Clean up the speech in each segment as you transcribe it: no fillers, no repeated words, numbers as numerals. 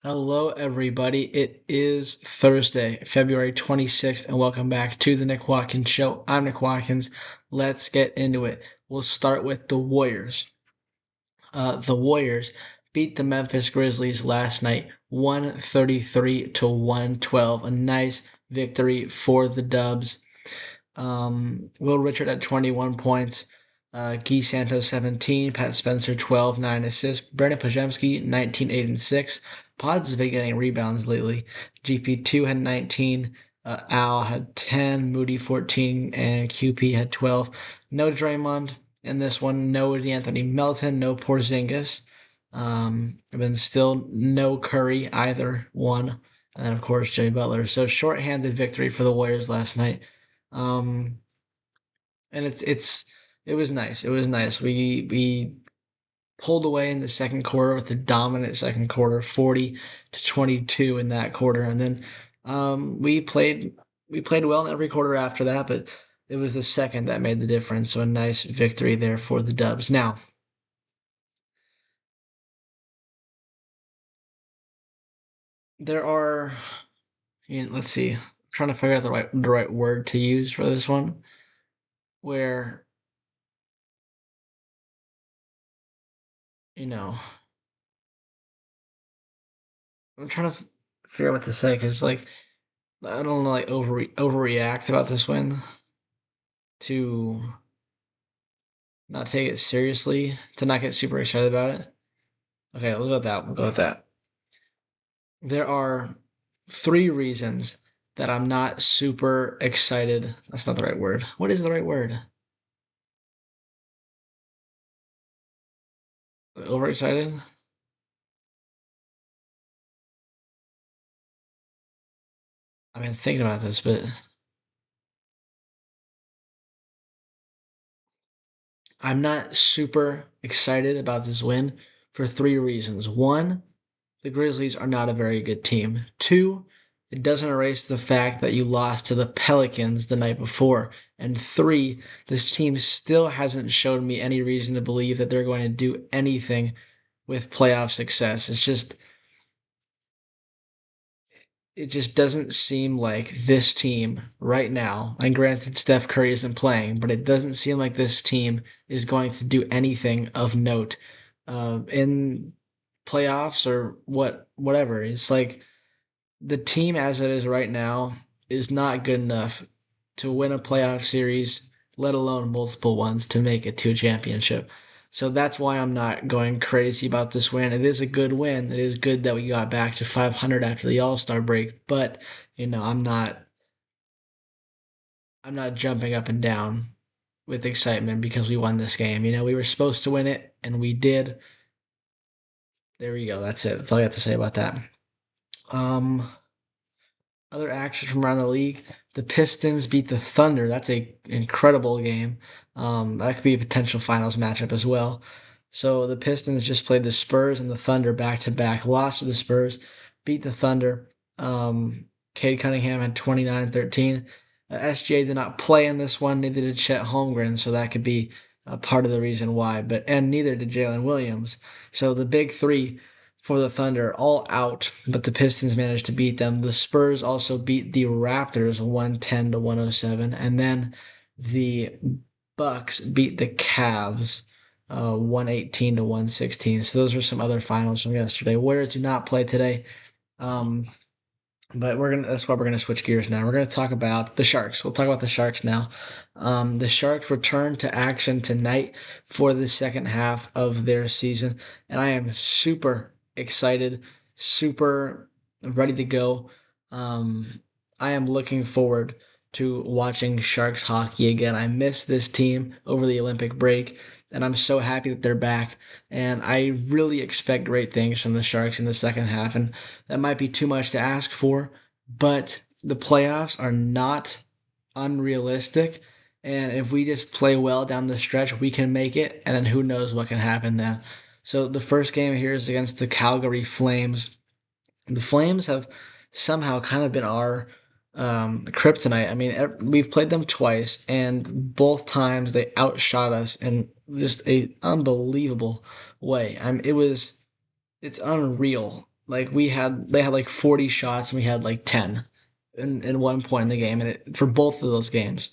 Hello, everybody. It is Thursday, February 26th, and welcome back to the Nick Watkins Show. I'm Nick Watkins. Let's get into it. We'll start with the Warriors. The Warriors beat the Memphis Grizzlies last night, 133 to 112. A nice victory for the Dubs. Will Richard at 21 points. Guy Santos 17, Pat Spencer 12, 9 assists. Brandon Pajemski 19, 8 and 6. Pods has been getting rebounds lately. GP2 had 19, Al had 10, Moody 14, and QP had 12. No Draymond in this one. No Anthony Melton. No Porzingis. And then still no Curry either one. And of course Jimmy Butler. So shorthanded victory for the Warriors last night. Um, and it was nice. It was nice. We pulled away in the second quarter with a dominant second quarter, 40-22 in that quarter, and then we played well in every quarter after that, but it was the second that made the difference. So a nice victory there for the Dubs. Now there are, let's see, I'm trying to figure out the right word to use for this one, where you know I'm trying to figure out what to say because like I don't like overreact about this win to not take it seriously, to not get super excited about it. Okay, we'll go with that. We'll go with that. There are three reasons that I'm not super excited. That's not the right word. What is the right word? Overexcited? I've been thinking about this, but I'm not super excited about this win for three reasons. One, the Grizzlies are not a very good team. Two, it doesn't erase the fact that you lost to the Pelicans the night before. And three, this team still hasn't shown me any reason to believe that they're going to do anything with playoff success. It just doesn't seem like this team right now, and granted Steph Curry isn't playing, but it doesn't seem like this team is going to do anything of note in playoffs or whatever. It's like the team as it is right now is not good enough to win a playoff series, let alone multiple ones to make it to a championship. So that's why I'm not going crazy about this win. It is a good win. It is good that we got back to 500 after the All-Star break, but I'm not jumping up and down with excitement because we won this game. We were supposed to win it and we did. There we go. That's it. That's all I have to say about that. Um Other action from around the league: the Pistons beat the Thunder. That's a incredible game. That could be a potential finals matchup as well. So the Pistons just played the Spurs and the Thunder back to back. Lost to the Spurs, beat the Thunder. Cade Cunningham had 29-13. SGA did not play in this one. Neither did Chet Holmgren, so that could be a part of the reason why. And neither did Jalen Williams. So the big three for the Thunder, all out, but the Pistons managed to beat them. The Spurs also beat the Raptors 110 to 107, and then the Bucks beat the Cavs 118 to 116. So those were some other finals from yesterday. Warriors do not play today. Um, but that's why we're gonna switch gears now. We're gonna talk about the Sharks. We'll talk about the Sharks now. The Sharks return to action tonight for the second half of their season, and I am super excited, super ready to go. I am looking forward to watching Sharks hockey again. I missed this team over the Olympic break, and I'm so happy that they're back. And I really expect great things from the Sharks in the second half. And that might be too much to ask for, but the playoffs are not unrealistic. And if we just play well down the stretch, we can make it. And then who knows what can happen then. So the first game here is against the Calgary Flames. The Flames have somehow kind of been our kryptonite. I mean, we've played them twice, and both times they outshot us in just a unbelievable way. It's unreal Like they had like 40 shots and we had like 10 in one point in the game, and for both of those games.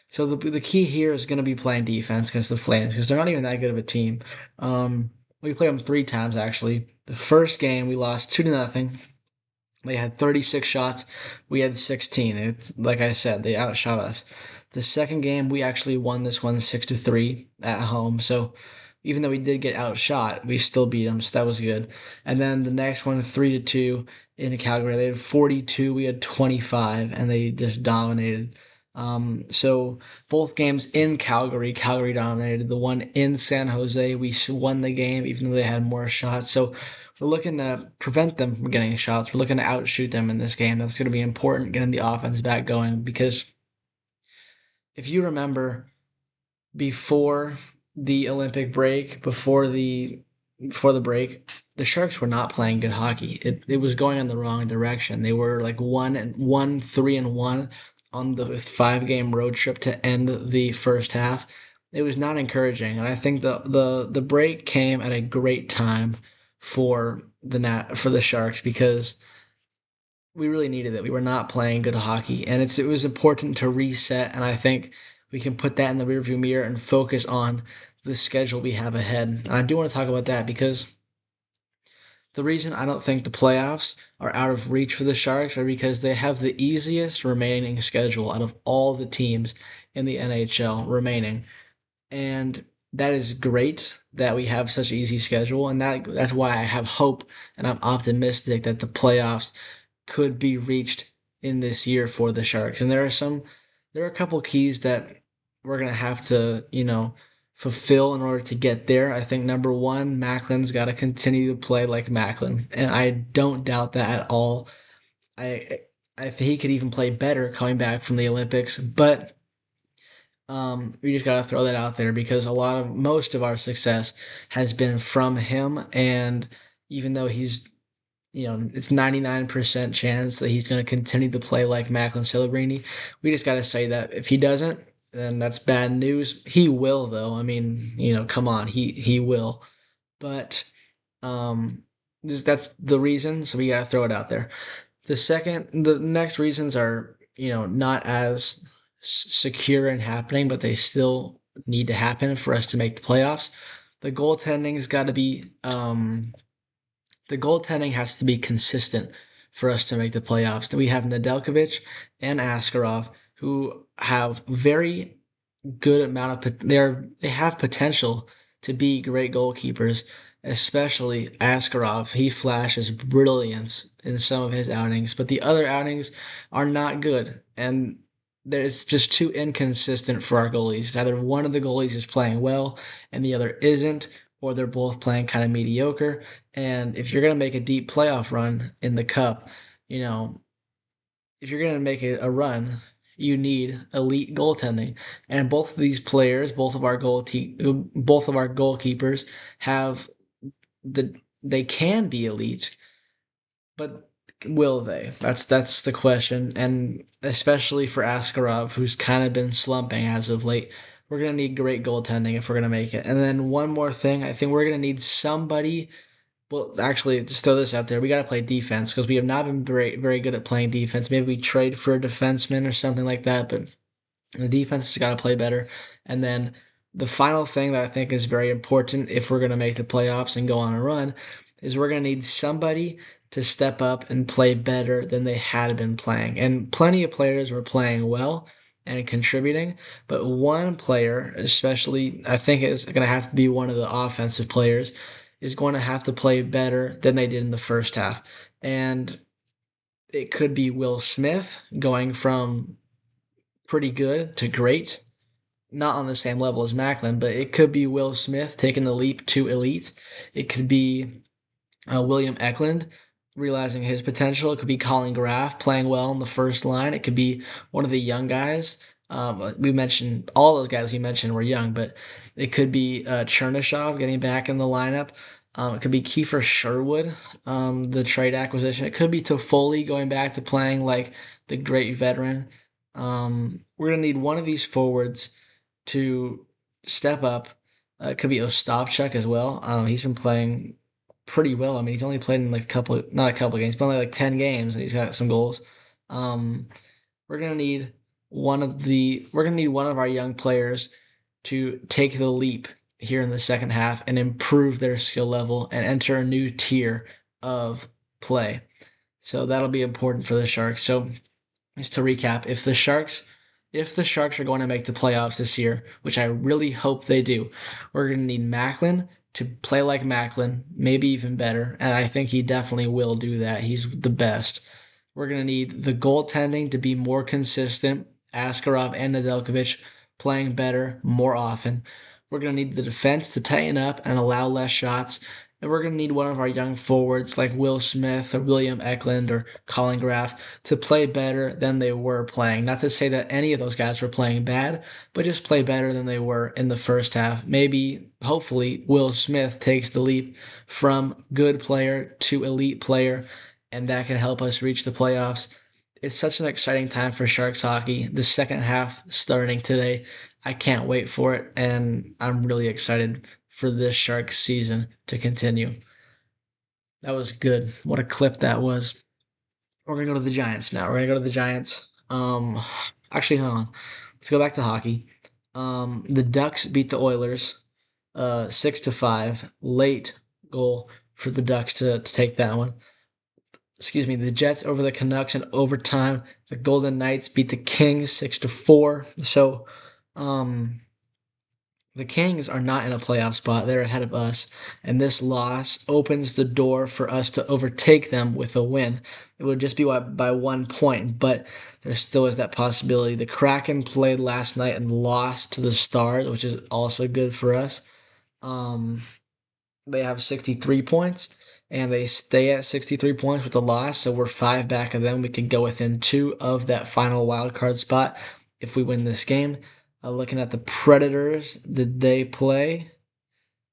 So the key here is going to be playing defense against the Flames because they're not even that good of a team. We played them 3 times actually. The first game we lost 2-0. They had 36 shots. We had 16. It's like I said, they outshot us. The second game, we actually won this one 6-3 at home. So even though we did get outshot, we still beat them. So that was good. And then the next one, 3-2 in Calgary. They had 42. We had 25, and they just dominated. So both games in Calgary, Calgary dominated. The one in San Jose, we won the game even though they had more shots. So we're looking to prevent them from getting shots. We're looking to outshoot them in this game. That's going to be important, getting the offense back going. Because if you remember, before the Olympic break, before the break, the Sharks were not playing good hockey. It was going in the wrong direction. They were like 3-1 on the 5-game road trip to end the first half. It was not encouraging, and I think the break came at a great time for the Sharks because we really needed it. We were not playing good hockey, and it was important to reset. And I think we can put that in the rearview mirror and focus on the schedule we have ahead. And I do want to talk about that because the reason I don't think the playoffs are out of reach for the Sharks are because they have the easiest remaining schedule out of all the teams in the NHL remaining. And that is great that we have such an easy schedule, and that's why I have hope and I'm optimistic that the playoffs could be reached in this year for the Sharks. And there are a couple keys that we're gonna have to, fulfill in order to get there. I think number one, Macklin's got to continue to play like Macklin, and I don't doubt that at all. I I think he could even play better coming back from the Olympics, but we just got to throw that out there because most of our success has been from him, and even though it's 99% chance that he's going to continue to play like Macklin Celebrini. We just got to say that if he doesn't, then that's bad news. He will, though. I mean, come on, he will. But um, that's the reason, so we got to throw it out there. The next reasons are not as secure and happening, but they still need to happen for us to make the playoffs. The goaltending's got to be the goaltending has to be consistent for us to make the playoffs. We have Nedeljkovic and Askarov who have very good amount of they have potential to be great goalkeepers, especially Askarov. He flashes brilliance in some of his outings, but the other outings are not good, and it's just too inconsistent for our goalies. Either one of the goalies is playing well and the other isn't, or they're both playing kind of mediocre. And if you're going to make a deep playoff run in the cup, you know, if you're going to make a run, you need elite goaltending. And both of these players, both of our goalkeepers have they can be elite, but will they? That's the question. And especially for Askarov, who's kind of been slumping as of late, we're gonna need great goaltending if we're gonna make it. And then one more thing, I think we're gonna need somebody. Well, actually, just throw this out there. We got to play defense because we have not been very, very good at playing defense. Maybe we trade for a defenseman or something like that, but the defense has got to play better. And then the final thing that I think is very important if we're going to make the playoffs and go on a run is we're going to need somebody to step up and play better than they had been playing. And plenty of players were playing well and contributing, but one player, especially, I think is going to have to be one of the offensive players, is going to have to play better than they did in the first half. And it could be Will Smith going from pretty good to great, not on the same level as Macklin, but it could be Will Smith taking the leap to elite. It could be William Eklund realizing his potential. It could be Colin Graff playing well in the first line. It could be one of the young guys. We mentioned all those guys you mentioned were young, but it could be Chernyshov getting back in the lineup. It could be Kiefer Sherwood, the trade acquisition. It could be Toffoli going back to playing like the great veteran. We're going to need one of these forwards to step up. It could be Ostapchuk as well. He's been playing pretty well. I mean, he's only played in like a couple, not a couple games, but only like 10 games, and he's got some goals. Um, we're gonna need we're gonna need one of our young players to take the leap here in the second half and improve their skill level and enter a new tier of play. So that'll be important for the Sharks. So just to recap, if the Sharks are going to make the playoffs this year, which I really hope they do, we're going to need Macklin to play like Macklin, maybe even better, and I think he definitely will do that. He's the best. We're going to need the goaltending to be more consistent, Askarov and Nedeljkovic playing better more often. We're going to need the defense to tighten up and allow less shots. And we're going to need one of our young forwards like Will Smith or William Eklund or Colin Graff to play better than they were playing. Not to say that any of those guys were playing bad, but just play better than they were in the first half. Maybe, hopefully, Will Smith takes the leap from good player to elite player, and that can help us reach the playoffs. It's such an exciting time for Sharks hockey. The second half starting today. I can't wait for it, and I'm really excited for this Sharks season to continue. That was good. What a clip that was. We're gonna go to the Giants now. We're gonna go to the Giants. Actually, hold on. Let's go back to hockey. The Ducks beat the Oilers, 6-5. Late goal for the Ducks to take that one. Excuse me. The Jets over the Canucks in overtime. The Golden Knights beat the Kings 6-4. So, the Kings are not in a playoff spot. They're ahead of us, and this loss opens the door for us to overtake them with a win. It would just be by 1 point, but there still is that possibility. The Kraken played last night and lost to the Stars, which is also good for us. Um, they have 63 points, and they stay at 63 points with the loss, so we're 5 back of them. We could go within 2 of that final wild card spot if we win this game. Looking at the Predators, did they play?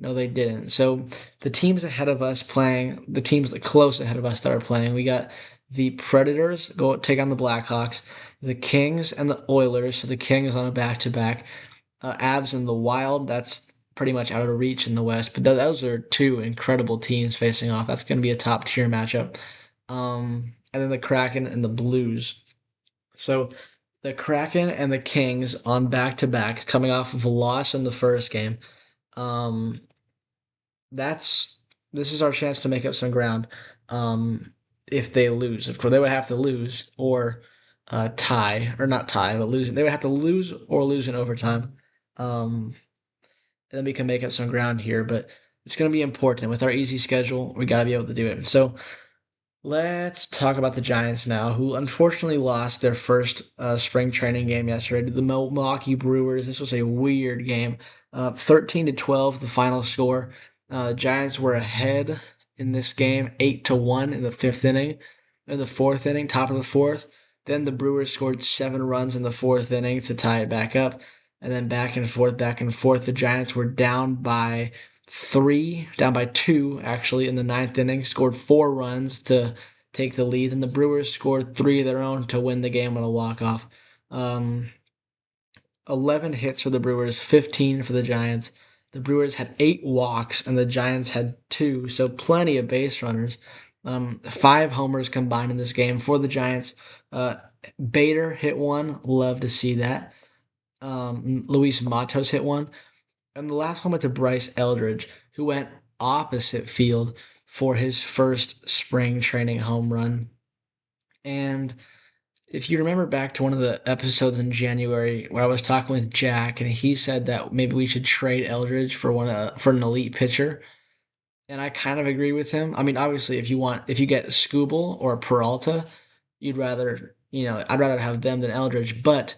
No, they didn't. So the teams ahead of us playing, the teams that close ahead of us that are playing, we got the Predators go take on the Blackhawks, the Kings and the Oilers. So the Kings on a back-to-back. Avs and the Wild, that's pretty much out of reach in the West. But those are two incredible teams facing off. That's going to be a top-tier matchup. And then the Kraken and the Blues. So the Kraken and the Kings on back to back, coming off of a loss in the first game. Um, that's this is our chance to make up some ground. If they lose, of course, they would have to lose or tie, or not tie, but lose. They would have to lose or lose in overtime. Um, and then we can make up some ground here, but it's going to be important with our easy schedule. We got to be able to do it. So let's talk about the Giants now, who unfortunately lost their first spring training game yesterday to the Milwaukee Brewers. This was a weird game. 13-12, the final score. Giants were ahead in this game, 8-1 in the fifth inning. In the fourth inning, top of the fourth. Then the Brewers scored 7 runs in the fourth inning to tie it back up. And then back and forth, back and forth. The Giants were down by 3, down by 2, actually, in the ninth inning, scored 4 runs to take the lead, and the Brewers scored 3 of their own to win the game on a walk-off. 11 hits for the Brewers, 15 for the Giants. The Brewers had 8 walks, and the Giants had 2, so plenty of base runners. 5 homers combined in this game for the Giants. Bader hit 1, love to see that. Luis Matos hit 1. And the last one went to Bryce Eldridge, who went opposite field for his first spring training home run. And if you remember back to one of the episodes in January where I was talking with Jack, and he said that maybe we should trade Eldridge for an elite pitcher, and I kind of agree with him. I mean, obviously, if you get Skubal or Peralta, I'd rather have them than Eldridge, but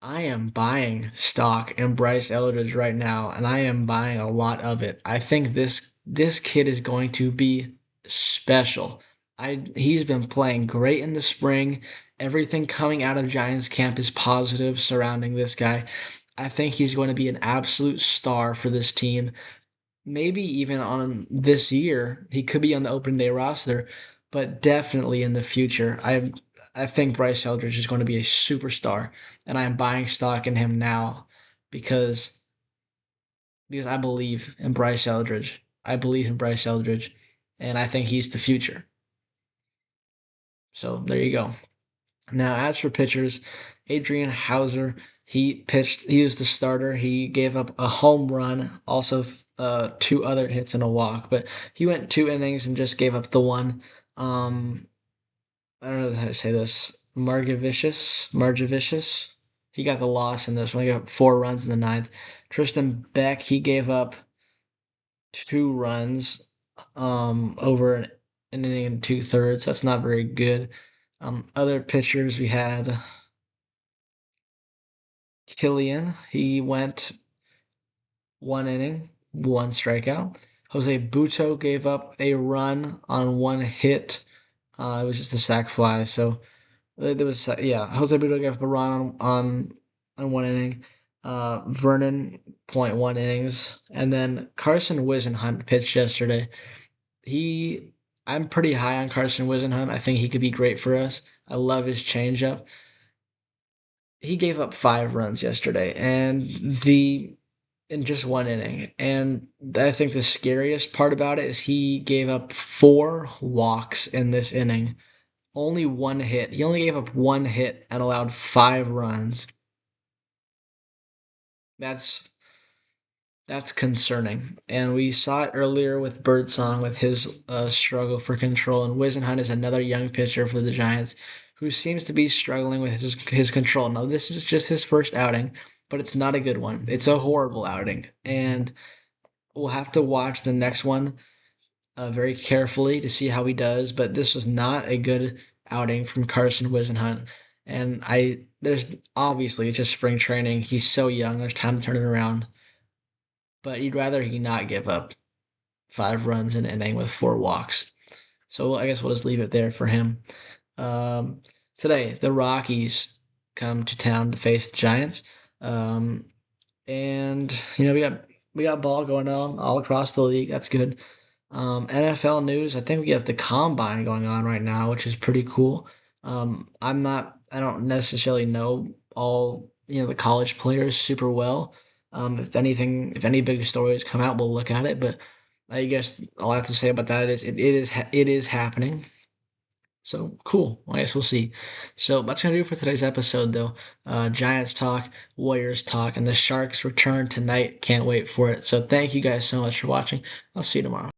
I am buying stock in Bryce Eldridge right now, and I am buying a lot of it. I think this kid is going to be special. He's been playing great in the spring. Everything coming out of Giants camp is positive surrounding this guy. I think he's going to be an absolute star for this team. Maybe even on this year, he could be on the opening day roster, but definitely in the future. I think Bryce Eldridge is going to be a superstar, and I am buying stock in him now because I believe in Bryce Eldridge. I believe in Bryce Eldridge, and I think he's the future. So there you go. Now, as for pitchers, Adrian Hauser, he pitched. He was the starter. He gave up a home run, also two other hits and a walk, but he went 2 innings and just gave up the one. Um, I don't know how to say this. Margevicius. He got the loss in this one. He got 4 runs in the ninth. Tristan Beck, he gave up 2 runs over an inning and 2/3. That's not very good. Other pitchers, we had Killian. He went 1 inning, 1 strikeout. Jose Buto gave up a run on 1 hit. It was just a sac fly. So there was Jose Buto gave up a run on 1 inning. Vernon 0.1 innings, and then Carson Wisenhunt pitched yesterday. I'm pretty high on Carson Wisenhunt. I think he could be great for us. I love his changeup. He gave up 5 runs yesterday, and the in just 1 inning. And I think the scariest part about it is he gave up 4 walks in this inning. Only 1 hit. He only gave up 1 hit and allowed 5 runs. That's that's concerning. And we saw it earlier with Birdsong with his struggle for control. And Wisenhunt is another young pitcher for the Giants who seems to be struggling with his control. Now, this is just his first outing, but it's not a good one. It's a horrible outing. And we'll have to watch the next one very carefully to see how he does. But this was not a good outing from Carson Wisenhunt. And there's obviously it's just spring training. He's so young. There's time to turn it around. But you'd rather he not give up 5 runs in an inning with 4 walks. So I guess we'll just leave it there for him. Um, Today, the Rockies come to town to face the Giants. And we got ball going on all across the league. That's good. NFL news. I think we have the combine going on right now, which is pretty cool. I don't necessarily know all the college players super well. If if any big stories come out, we'll look at it. But I guess all I have to say about that is it is happening. So cool. I guess we'll see. So that's gonna do it for today's episode, though. Giants talk, Warriors talk, and the Sharks return tonight. Can't wait for it. So thank you guys so much for watching. I'll see you tomorrow.